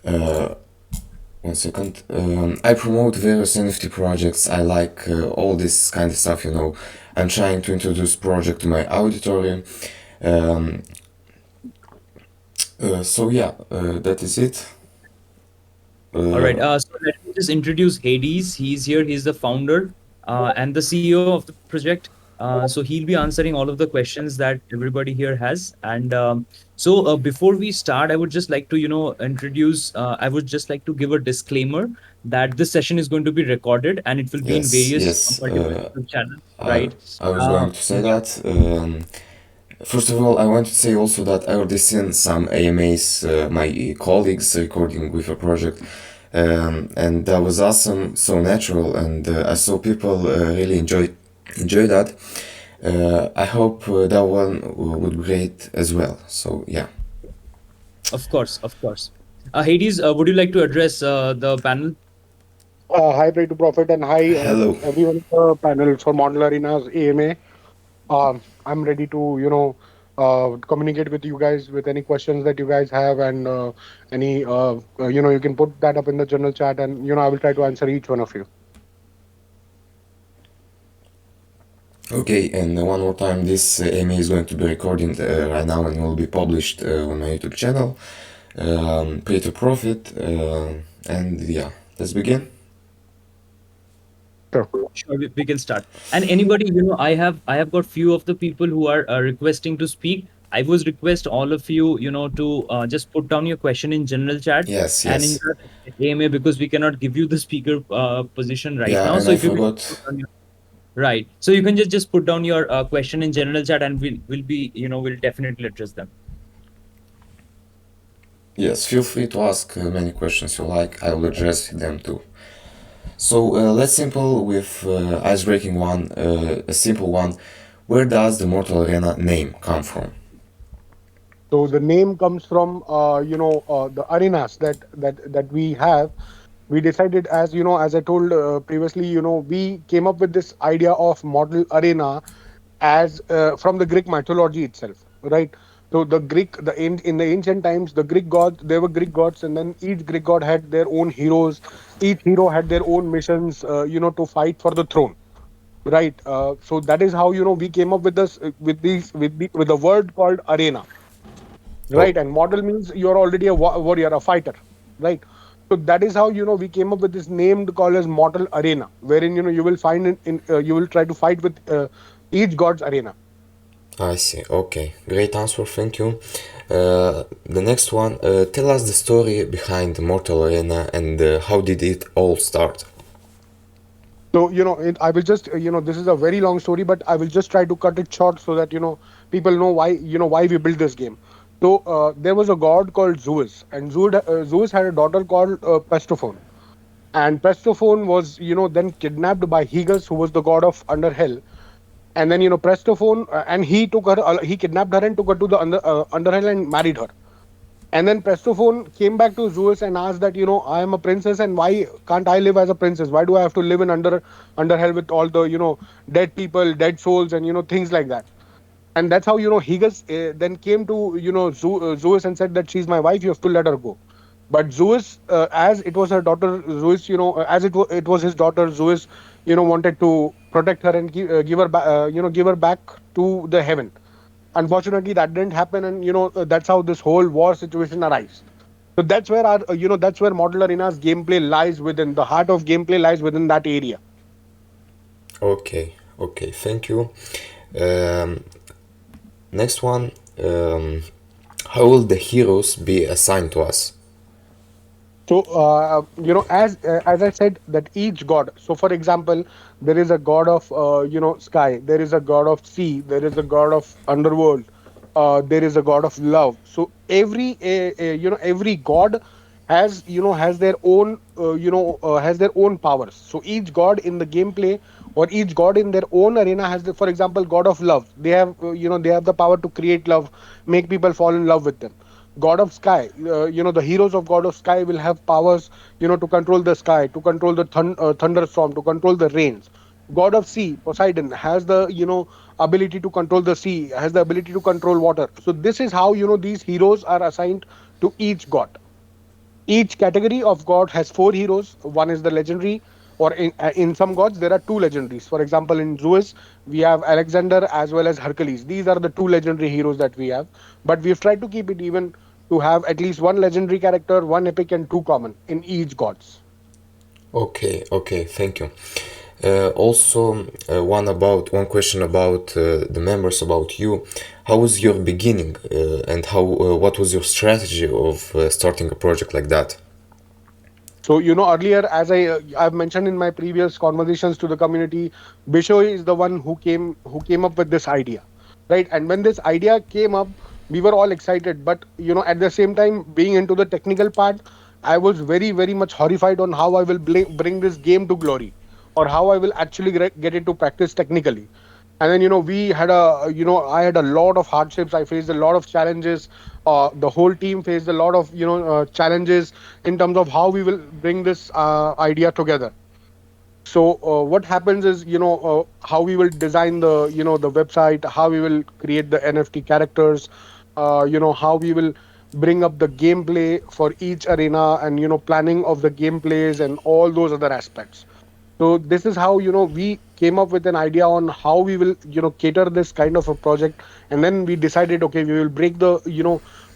Uh, One second. I promote various NFT projects. I like all this kind of stuff, you know. I'm trying to introduce project to my auditorium. Um, so yeah, that is it. All right. Uh, So let me just introduce Hades. He's here. He's the founder and the CEO of the project. So he'll be answering all of the questions that everybody here has. And before we start, I would just like to, introduce. I would just like to give a disclaimer that this session is going to be recorded and it will be in yes, various yes. multiple YouTube channels, I right? I was Uh, going to say yeah. that. First of all, I want to say also that I already seen some AMAs, my colleagues recording with a project, and that was awesome, so natural, and I saw people really enjoy that. I hope that one would be great as well. So yeah. Of course, of course. Hades, would you like to address the panel? Hi, Pray to Profit, and hi, Hello. everyone in the panel for Model Arena's AMA. I'm ready to, communicate with you guys with any questions that you guys have, and you can put that up in the general chat, and I will try to answer each one of you. Okay, and one more time, this AMA is going to be recorded right now and will be published on my YouTube channel. Pay to Profit, and yeah, let's begin. Sure. Sure, we can start. And anybody, I have got few of the people who are requesting to speak. I would request all of you, to just put down your question in general chat Yes, and in yes. the AMA because we cannot give you the speaker position right Yeah, now. and So I if you can forgot. put down your right, so you can just put down your question in general chat and we'll definitely address them. Yes, feel free to ask many questions you like. I will address them too. So let's simple with ice-breaking one, a simple one. Where does the Mortal Arena name come from? So the name comes from, the arenas that we have. We decided, as I told previously, we came up with this idea of model arena as from the Greek mythology itself, right? So in the ancient times, the Greek gods, there were Greek gods, and then each Greek god had their own heroes. Each hero had their own missions, to fight for the throne, right? So that is how we came up with this with the word called arena, Oh, right? And model means you're already a warrior, a fighter, right? So that is how we came up with this name called as Mortal Arena, wherein you will find you will try to fight with each god's arena. I see. Okay, great answer. Thank you. The next one. Tell us the story behind the Mortal Arena and how did it all start? So I will just this is a very long story, but I will just try to cut it short so that people know why we built this game. So there was a god called Zeus, and Zeus had a daughter called Persephone. And Persephone was then kidnapped by Hegus, who was the god of under hell. And then Persephone, and he kidnapped her and took her to the underhell and married her. And then Persephone came back to Zeus and asked that I am a princess, and why can't I live as a princess? Why do I have to live in underhell with all the dead people, dead souls, and things like that? And that's how Hegus then came to Zeus and said that she's my wife. You have to let her go. But Zeus, as it was her daughter, Zeus, as it was his daughter, Zeus, wanted to protect her and give her give her back to the heaven. Unfortunately, that didn't happen, and that's how this whole war situation arises. So that's where our that's where Model Arena's gameplay lies within. The heart of gameplay lies within that area. Okay, okay, thank you. Um, Next one. How will the heroes be assigned to us? So, as I said, that each god. So, for example, there is a god of sky. There is a god of sea. There is a god of underworld. There is a god of love. So every god has their own has their own powers. So each god in the gameplay, or each god in their own arena has for example, god of love. They have they have the power to create love, make people fall in love with them. God of sky, the heroes of God of sky will have powers, to control the sky, to control the thunderstorm, to control the rains. God of sea, Poseidon, has the ability to control the sea, has the ability to control water. So this is how these heroes are assigned to each god. Each category of god has four heroes. One is the legendary, or in some gods there are two legendaries. For example, in Zeus we have Alexander as well as Hercules. These are the two legendary heroes that we have. But we've tried to keep it even, to have at least one legendary character, one epic, and two common in each gods. Okay, okay, thank you. Also, one question about the members, about you. How was your beginning, and how what was your strategy of starting a project like that? So, earlier, as I've mentioned in my previous conversations to the community, Bishoy is the one who came up with this idea, right? And when this idea came up, we were all excited. But at the same time, being into the technical part, I was very very much horrified on how I will bring this game to glory, or how I will actually get it to practice technically. And then we had I had a lot of hardships. I faced a lot of challenges. The whole team faced a lot of challenges in terms of how we will bring this idea together. So what happens is, how we will design the website, how we will create the NFT characters, how we will bring up the gameplay for each arena, and planning of the gameplays and all those other aspects. So this is how we came up with an idea on how we will cater this kind of a project. And then we decided, okay, we will break the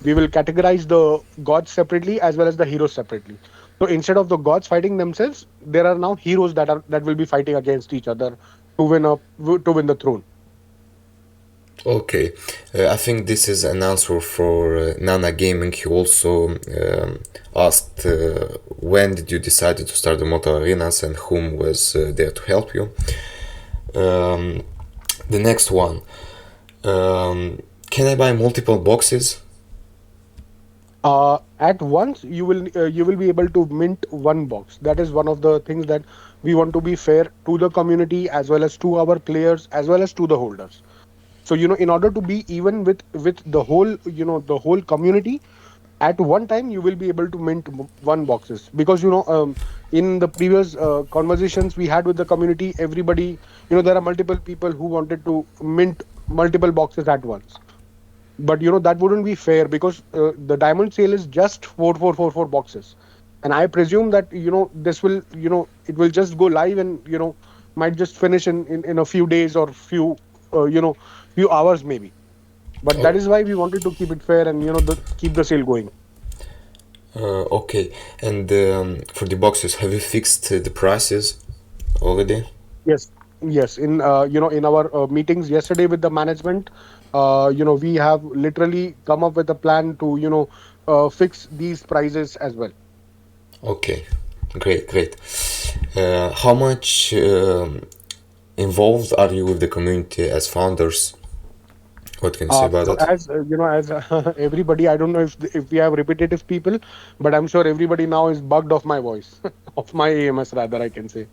we will categorize the gods separately as well as the heroes separately. So instead of the gods fighting themselves, there are now heroes that will be fighting against each other to win the throne. Okay, I think this is an answer for Nana Gaming. He also asked when did you decide to start the Motor Arenas and whom was there to help you. Um, the next one, can I buy multiple boxes? At once you will be able to mint one box. That is one of the things that we want to be fair to the community, as well as to our players, as well as to the holders. So in order to be even with the whole community, at one time you will be able to mint one boxes. Because in the previous conversations we had with the community, everybody, there are multiple people who wanted to mint multiple boxes at once. But that wouldn't be fair, because the diamond sale is just 4444 boxes. And I presume that this will it will just go live, and might just finish in a few days, or few hours maybe. But that Oh, is why we wanted to keep it fair, and keep the sale going. okay, and for the boxes, have you fixed the prices already? Yes, yes. In our meetings yesterday with the management, we have literally come up with a plan to fix these prices as well. Okay, great, great. How much involved are you with the community as founders? What can you say about So that? as as everybody, I don't know if we have repetitive people, but I'm sure everybody now is bugged of my voice, of my AMS rather, I can say.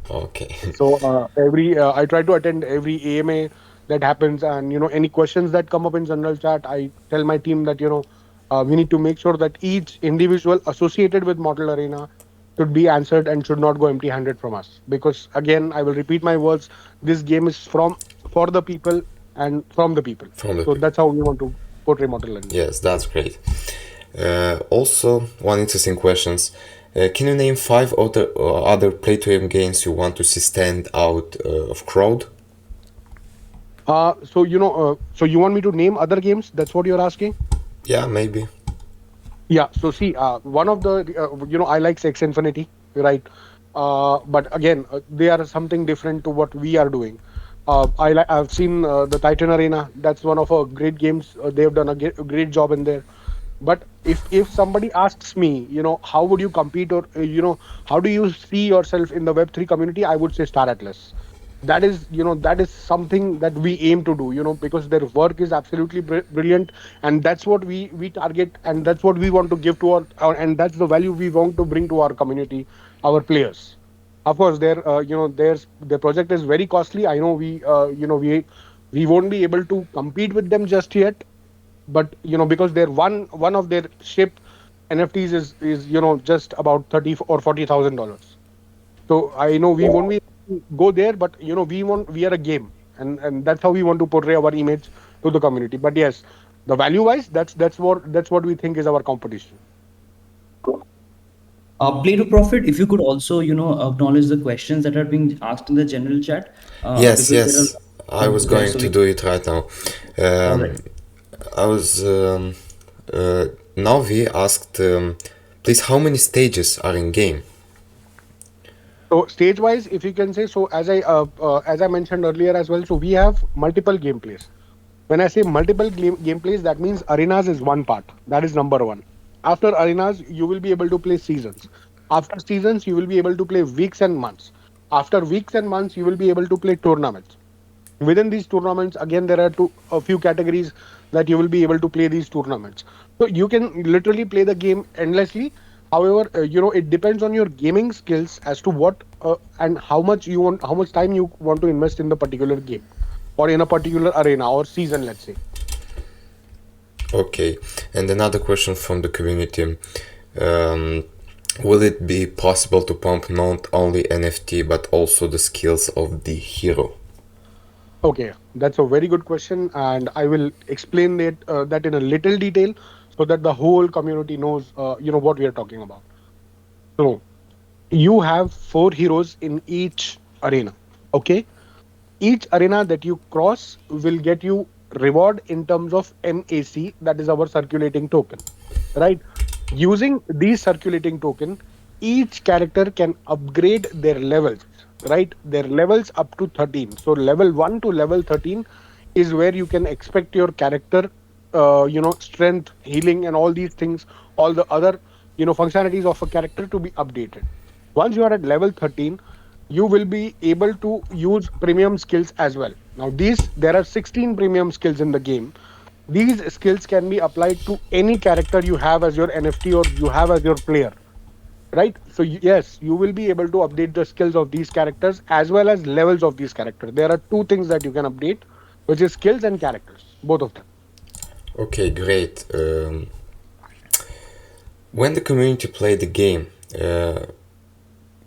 Okay. So every I try to attend every AMA that happens, and any questions that come up in general chat, I tell my team that we need to make sure that each individual associated with Mortal Arena should be answered and should not go empty-handed from us. Because again, I will repeat my words: this game is for the people and from the people. From the So people. that's how we want to portray Mortal Arena. Yes, that's great. Also, one interesting questions. Can you name five other play-to-earn games you want to see stand out of crowd? So you want me to name other games? That's what you're asking? Yeah, maybe. Yeah. So see, one of the I like Sex Infinity, right? But again, they are something different to what we are doing. I've seen the Titan Arena. That's one of our great games. They've done a great job in there. But if somebody asks me, how would you compete, or how do you see yourself in the Web3 community, I would say Star Atlas. That is something that we aim to do, because their work is absolutely brilliant. And that's what we target, and that's what we want to give to and that's the value we want to bring to our community, our players. Of course, their project is very costly. I know we won't be able to compete with them just yet. But because their one of their ship NFTs is just about 30 or $40,000. So I know we won't be able to go there, but we are a game, and that's how we want to portray our image to the community. But yes, the value wise, that's what we think is our competition. Play to profit. If you could also, acknowledge the questions that are being asked in the general chat, Yes, because there are yes. I was questions there. going So to we, do it right now. all Um, right. I was Navi asked, please, how many stages are in game? So stage wise, if you can say, so as I mentioned earlier as well, so we have multiple gameplays. When I say multiple gameplays, that means arenas is one part. That is number one. After arenas, you will be able to play seasons. After seasons, you will be able to play weeks and months. After weeks and months, you will be able to play tournaments. Within these tournaments, again, there are a few categories that you will be able to play these tournaments. So you can literally play the game endlessly. However, it depends on your gaming skills as to what and how much time you want to invest in the particular game or in a particular arena or season, let's say. Okay, and another question from the community. Um, will it be possible to pump not only NFT but also the skills of the hero? Okay, that's a very good question, and I will explain that in a little detail so that the whole community knows, what we are talking about. So you have four heroes in each arena. Okay, each arena that you cross will get you reward in terms of MAC, that is our circulating token, right? Using these circulating token, each character can upgrade their levels, right? Their levels up to 13. So level 1 to level 13 is where you can expect your character, strength, healing, and all these things, all the other, functionalities of a character to be updated. Once you are at level 13, you will be able to use premium skills as well. Now, there are 16 premium skills in the game. These skills can be applied to any character you have as your NFT or you have as your player, right? So, yes, you will be able to update the skills of these characters as well as levels of these characters. There are two things that you can update, which is skills and characters, both of them. Okay, great. When the community play the game,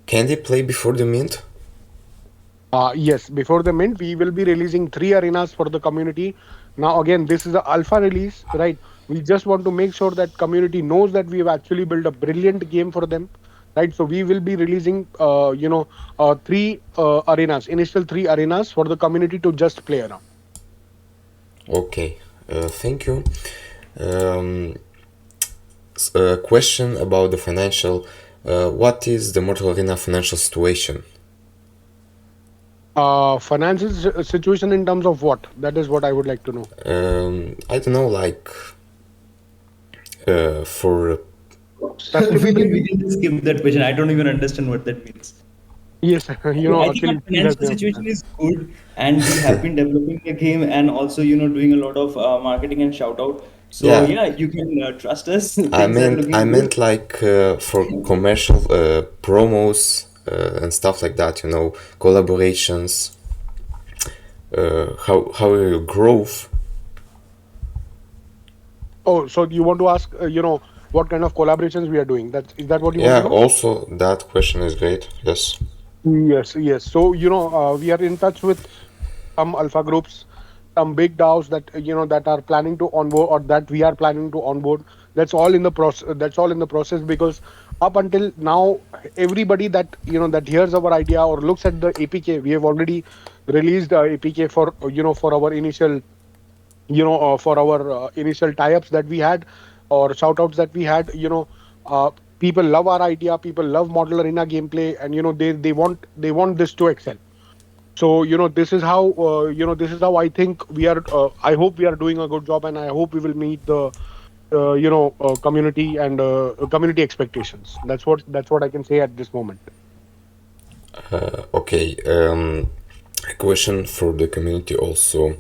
can they play before the mint? Yes, before the mint, we will be releasing three arenas for the community. Now, again, this is an alpha release, right? We just want to make sure that community knows that we have actually built a brilliant game for them, right? So we will be releasing, three arenas, initial three arenas for the community to just play around. Okay, thank you. Um, a question about the financial. What is the Mortal Arena financial situation? Financial situation in terms of what? That is what I would like to know. I don't know, like for Specifically, We can just skip that question. I don't even understand what that means. yes, I think our Achilles, please help financial me out with situation that. is good, and we have been developing the game and also, doing a lot of marketing and shout out. So yeah. yeah, you can trust us. I Things are meant I looking good. meant like for commercial promos and stuff like that. Collaborations. How your growth? Oh, so you want to ask, what kind of collaborations we are doing? Is that what you want Yeah. to know? Also, that question is great. Yes. Yes, yes. So, we are in touch with some alpha groups, some big DAOs that are planning to onboard or that we are planning to onboard. That's all in the process. That's all in the process because up until now, everybody that hears our idea or looks at the APK, we have already released APK for our initial for our initial tie-ups that we had or shout-outs that we had. People love our idea. People love Model Arena gameplay, and they want this to excel. So this is how I think we are. I hope we are doing a good job, and I hope we will meet the community and community expectations. That's what I can say at this moment. Okay. A question for the community also.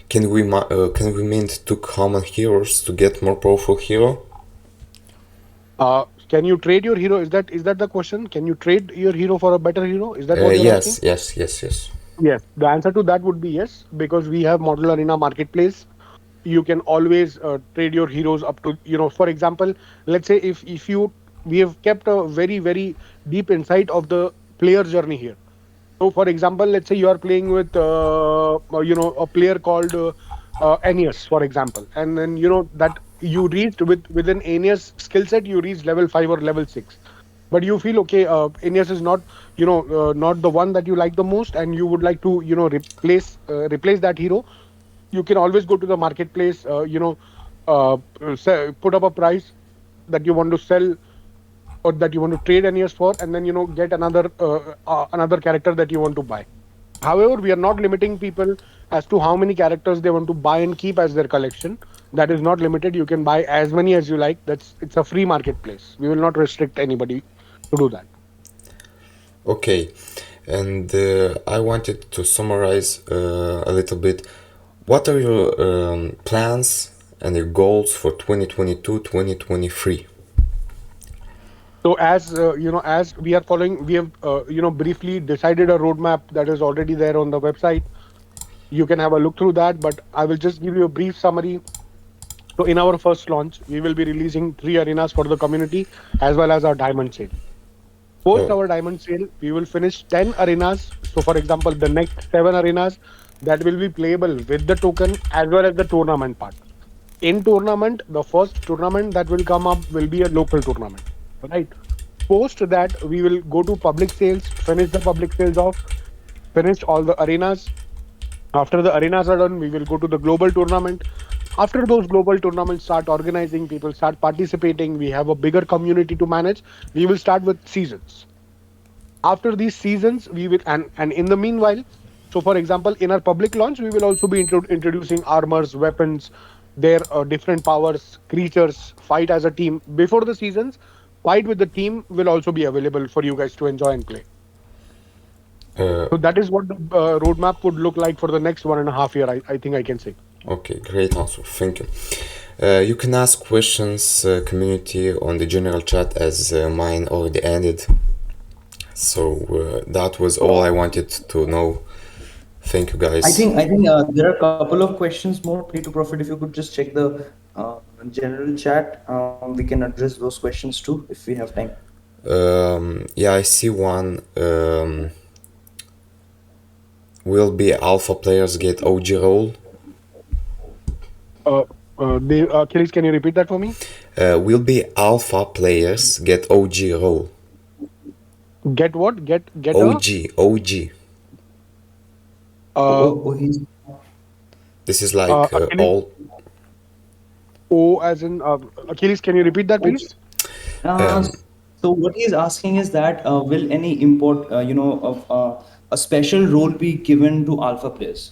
Can we mint two common heroes to get more powerful hero? Can you trade your hero? Is that the question? Can you trade your hero for a better hero? Is that what you're asking? Yes. Yes. Yes. Yes. Yes, the answer to that would be yes, because we have Model Arena Marketplace. You can always trade your heroes up to, for example, let's say if you we have kept a very very deep insight of the player journey here. So, for example, let's say you are playing with a player called Aeneas, for example, and then that you reached within Aeneas skill set, you reached level 5 or level 6. but you feel okay, Ineos is not, not the one that you like the most, and you would like to, replace that hero. You can always go to the marketplace, put up a price that you want to sell or that you want to trade Aeneas for, and then get another character that you want to buy. However, we are not limiting people as to how many characters they want to buy and keep as their collection. That is not limited. You can buy as many as you like. It's a free marketplace. We will not restrict anybody to do that. Okay, and I wanted to summarize a little bit. What are your plans and your goals for 2022-2023? So as we are following, we have briefly decided a roadmap that is already there on the website. You can have a look through that, but I will just give you a brief summary. So in our first launch, we will be releasing 3 arenas for the community as well as our diamond sale. Post Oh, our diamond sale, we will finish 10 arenas. So for example, the next 7 arenas that will be playable with the token as well as the tournament part. In tournament, the first tournament that will come up will be a local tournament, right? Post that, we will go to public sales, finish the public sales off, finish all the arenas. After the arenas are done, we will go to the global tournament. After those global tournaments start organizing, people start participating, we have a bigger community to manage. We will start with seasons. After these seasons, we will, and in the meanwhile, so for example, in our public launch, we will also be introducing armors, weapons, their different powers, creatures, fight as a team. Before the seasons, fight with the team will also be available for you guys to enjoy and play. uh, So that is what the roadmap would look like for the next 1.5 year. I think I can say. okay, great answer. Thank you. You can ask questions, community, on the general chat as mine already ended. So that was all I wanted to know. Thank you, guys. I think there are a couple of questions more. Play to Profit, if you could just check the general chat, we can address those questions too if we have time. Yeah, I see one. Will be alpha players get OG role? Achilles, can you repeat that for me? Will be alpha players get OG role? Get what? Get a OG. He's This is like Achilles. all. O as in Achilles. Can you repeat that, please? Uh, Um, so what he's asking is that will any import, of a special role be given to alpha players?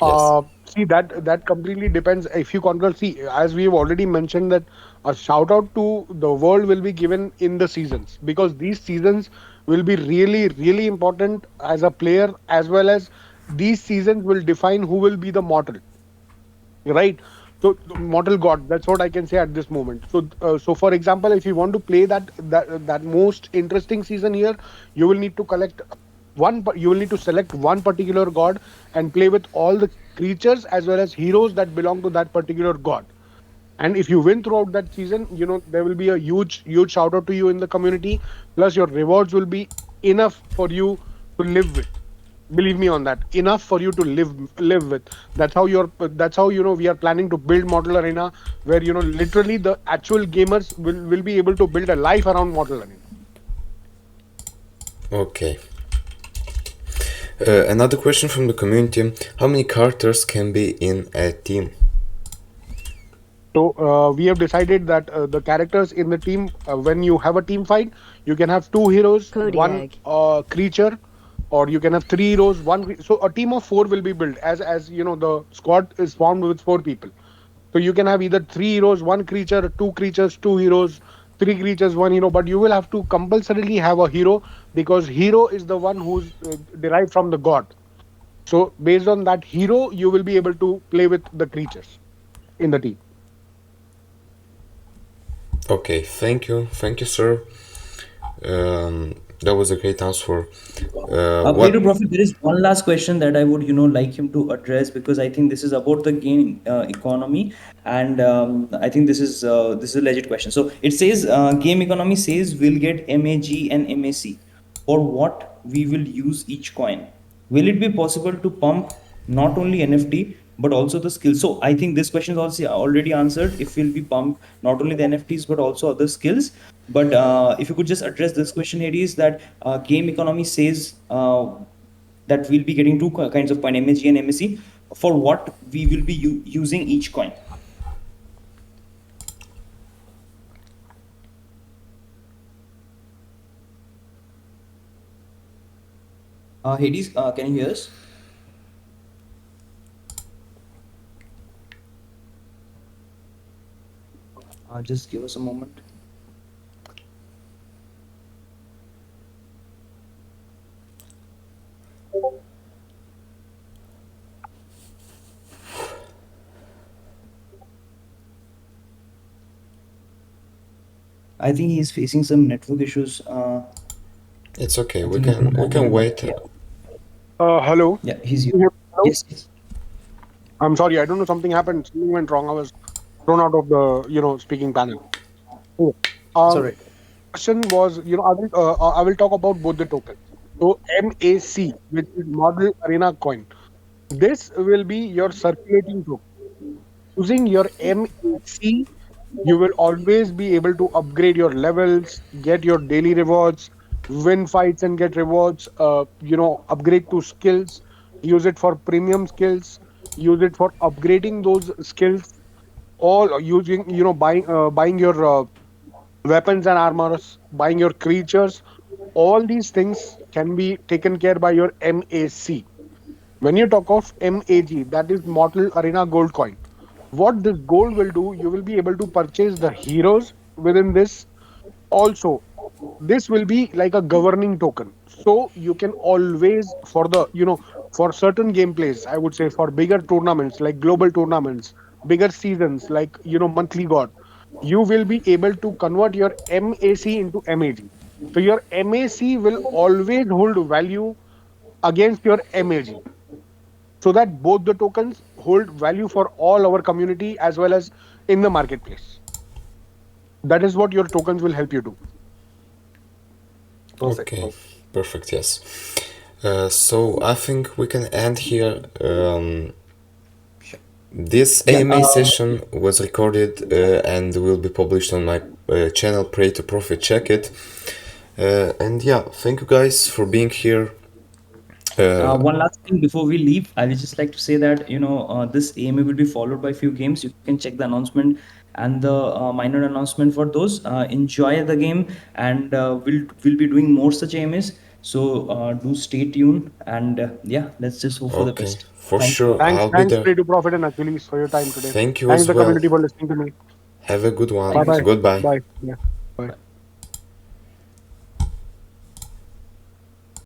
yes. See, that completely depends. If you control, see, as we have already mentioned, that a shout out to the world will be given in the seasons, because these seasons will be really, really important as a player, as well as these seasons will define who will be the mortal, right? So the mortal god, that's what I can say at this moment. So for example, if you want to play that most interesting season here, you will need to collect you will need to select one particular god and play with all the creatures as well as heroes that belong to that particular god. And if you win throughout that season, there will be a huge shout out to you in the community. Plus your rewards will be enough for you to live with. Believe me on that, enough for you to live with. That's how we are planning to build Model Arena, where literally the actual gamers will be able to build a life around Model Arena. Okay. Another question from the community: how many characters can be in a team? So we have decided that the characters in the team, when you have a team fight, you can have 2 heroes, one Kodiak. creature, or you can have 3 heroes, so a team of 4 will be built, as the squad is formed with 4 people. So you can have either 3 heroes, one creature, 2 creatures, 2 heroes, 3 creatures, 1 hero. But you will have to compulsorily have a hero, because hero is the one who's derived from the god. So based on that hero, you will be able to play with the creatures in the team. Okay, thank you, sir. That was a great answer. Play to What? Profit, there is one last question that I would, like him to address, because I think this is about the game economy, and I think this is a legit question. So it says, game economy says we'll get MAG and MAC. For what we will use each coin? Will it be possible to pump not only NFT but also the skills. So I think this question is also already answered. If we'll be pumped not only the NFTs but also other skills. But if you could just address this question, Hades, that game economy says that we'll be getting two kinds of coin, MAG and MSC. For what we will be using each coin? Hades, can you hear us? Just give us a moment. I think he's facing some network issues. It's okay. I We think can wait. Yeah, Hello. yeah, he's Can you here. hear me now? Yes, yes. I'm sorry. I don't know. Something happened. Something went wrong. I was thrown out of the speaking panel. Okay. It's all Um, right. question was, I will talk about both the tokens. So MAC, which is Model Arena Coin. This will be your circulating token. Using your MAC, you will always be able to upgrade your levels, get your daily rewards, win fights and get rewards. Upgrade to skills. Use it for premium skills. Use it for upgrading those skills. All using, buying your weapons and armors, buying your creatures. All these things can be taken care by your MAC. When you talk of MAG, that is Mortal Arena Gold Coin. What this gold will do, you will be able to purchase the heroes within this. Also, this will be like a governing token. So you can always, for the, for certain gameplays, I would say for bigger tournaments like global tournaments, bigger seasons like, monthly god, you will be able to convert your MAC into MAG. So your MAC will always hold value against your MAG, so that both the tokens hold value for all our community as well as in the marketplace. That is what your tokens will help you do. Perfect. Okay, perfect. Yes. So I think we can end here. This Yeah, AMA session was recorded and will be published on my channel Pray to Profit. Check it. And yeah, thank you guys for being here. one last thing before we leave, I would just like to say that this AMA will be followed by few games. You can check the announcement and the minor announcement for those. Enjoy the game, and we'll be doing more such AMAs. So do stay tuned, and yeah, let's just hope for the Okay, best. for Thank you. sure, Thanks, I'll be thanks, there. Pray to Profit and Achilles for your time today. Thank you Thanks as the well. community for listening to me. Have a good Bye one. Thank you bye. so much. Goodbye. Bye. Yeah. Bye. Bye.